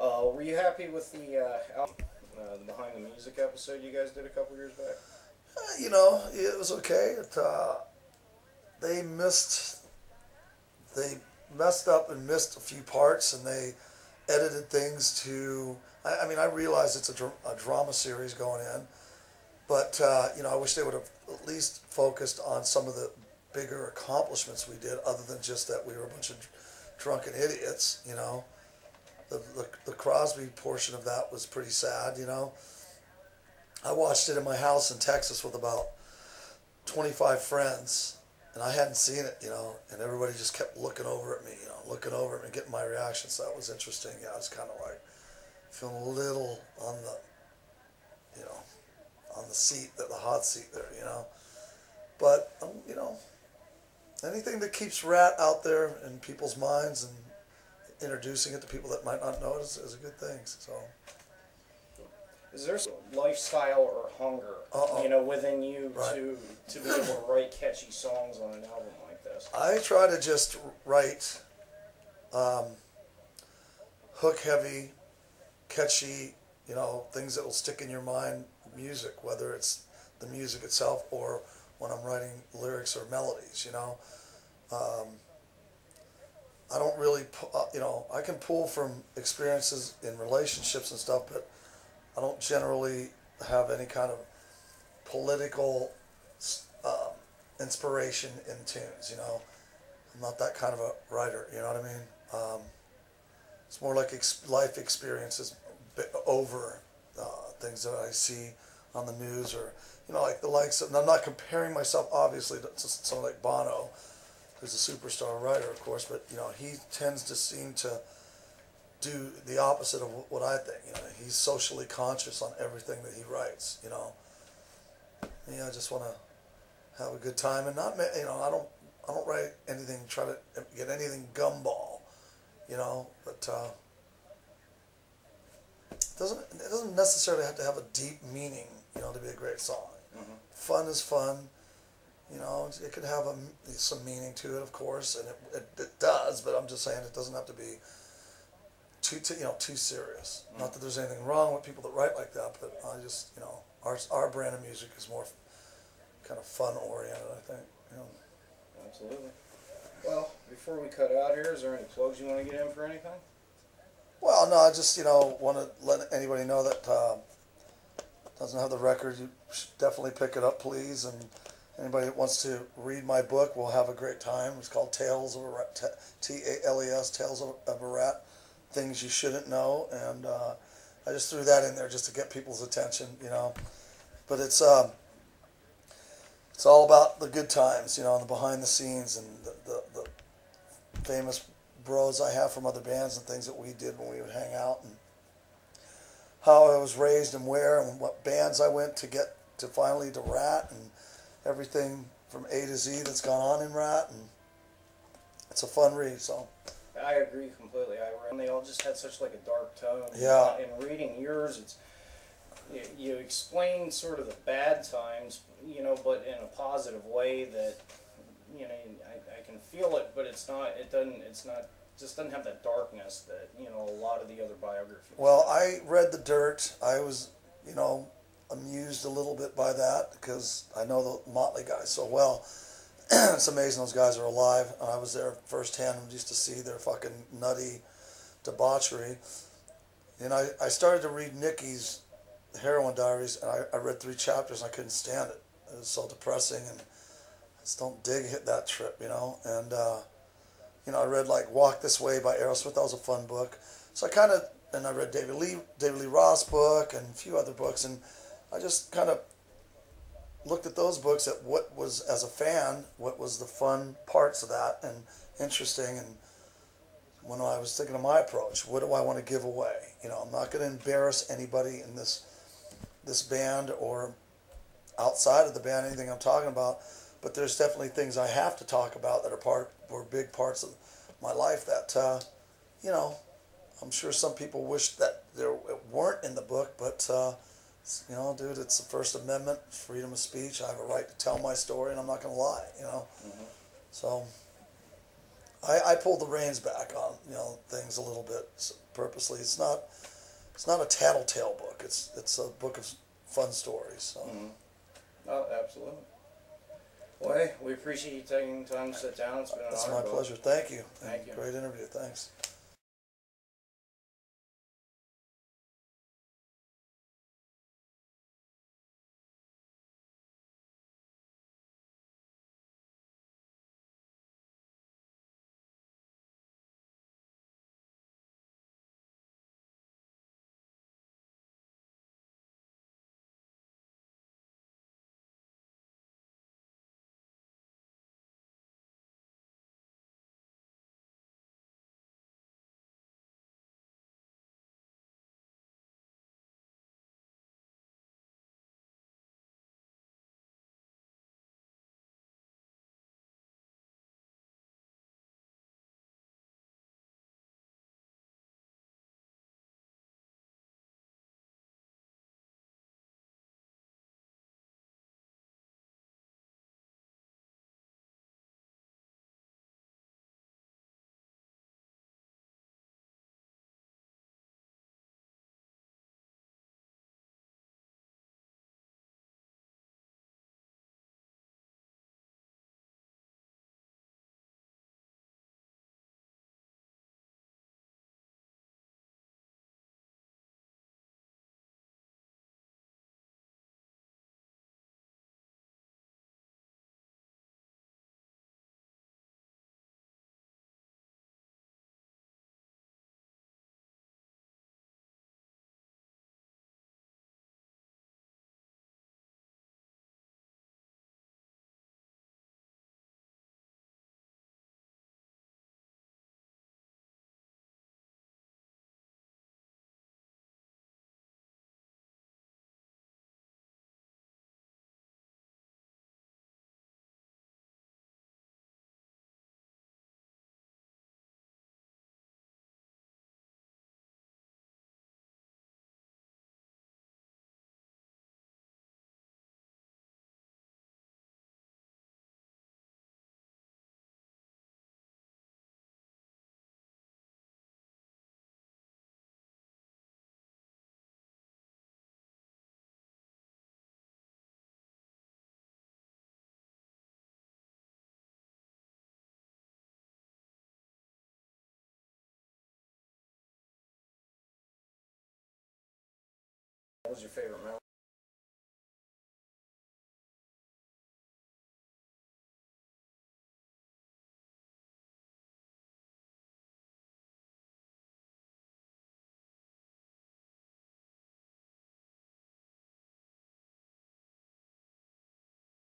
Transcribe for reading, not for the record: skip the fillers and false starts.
Were you happy with the behind the music episode you guys did a couple years back? It was okay. They missed, they messed up and missed a few parts, and they edited things to. I mean, I realize it's a drama series going in, but I wish they would have at least focused on some of the bigger accomplishments we did, other than just that we were a bunch of drunken idiots. The Crosby portion of that was pretty sad. I watched it in my house in Texas with about 25 friends, and I hadn't seen it, and everybody just kept looking over at me, and getting my reaction. So that was interesting. Yeah, I was kind of like feeling a little on the seat, the hot seat there, But anything that keeps Ratt out there in people's minds and introducing it to people that might not know it is a good thing. So. Is there some lifestyle or hunger, within you Right. to be able to write catchy songs on an album like this? I try to just write hook heavy, catchy, things that will stick in your mind music, whether it's the music itself or when I'm writing lyrics or melodies, I don't really, I can pull from experiences in relationships and stuff, but I don't generally have any kind of political inspiration in tunes, I'm not that kind of a writer, you know what I mean? It's more like life experiences over things that I see on the news, or, like the likes of, and I'm not comparing myself, obviously, to someone like Bono, who's a superstar writer, of course, but, he tends to seem to do the opposite of what I think. He's socially conscious on everything that he writes. I just want to have a good time and not. I don't write anything. Try to get anything gumball. But it doesn't necessarily have to have a deep meaning. To be a great song. Mm-hmm. Fun is fun. It could have some meaning to it, of course, and it does. But I'm just saying it doesn't have to be too serious. Mm. Not that there's anything wrong with people that write like that, but I just, our brand of music is more kind of fun oriented, I think. Absolutely. Well, before we cut out here, is there any plugs you want to get in for anything? Well, no, I just, want to let anybody know that doesn't have the record, you should definitely pick it up, please. And anybody that wants to read my book will have a great time. It's called Tales of a Ratt, T-A-L-E-S, Tales of a Ratt. Things you shouldn't know, and I just threw that in there just to get people's attention, But it's all about the good times, and the behind the scenes, and the famous bros I have from other bands and things that we did when we would hang out, and how I was raised and where and what bands I went to get to finally to Ratt, and everything from A to Z that's gone on in Ratt, and it's a fun read, so. I agree completely. They all just had such like a dark tone. Yeah. In reading yours, you explain sort of the bad times, but in a positive way that, I can feel it, but it's not. Just doesn't have that darkness that a lot of the other biographies. Well, I read The Dirt. I was, amused a little bit by that because I know the Motley guys so well. It's amazing those guys are alive. I was there firsthand and used to see their fucking nutty debauchery. And I started to read Nicky's Heroin Diaries, and I read 3 chapters and I couldn't stand it. It was so depressing, and I just don't dig that trip, And, I read like Walk This Way by Aerosmith. That was a fun book. So I read David Lee Roth's book and a few other books, and I just kind of looked at those books at what was, as a fan, what was the fun parts of that and interesting. And when I was thinking of my approach, what do I want to give away? I'm not going to embarrass anybody in this band or outside of the band, anything I'm talking about. But there's definitely things I have to talk about that were big parts of my life that, I'm sure some people wish that there weren't in the book, but dude, it's the First Amendment, freedom of speech. I have a right to tell my story, and I'm not going to lie, Mm-hmm. So I pulled the reins back on, things a little bit. purposely. It's not a tattletale book. It's a book of fun stories. So. Mm-hmm. Oh, absolutely. Well, hey, we appreciate you taking time to sit down. It's been an honor. It's my pleasure. Thank you. Thank you. Great interview. Thanks. What was your favorite memory?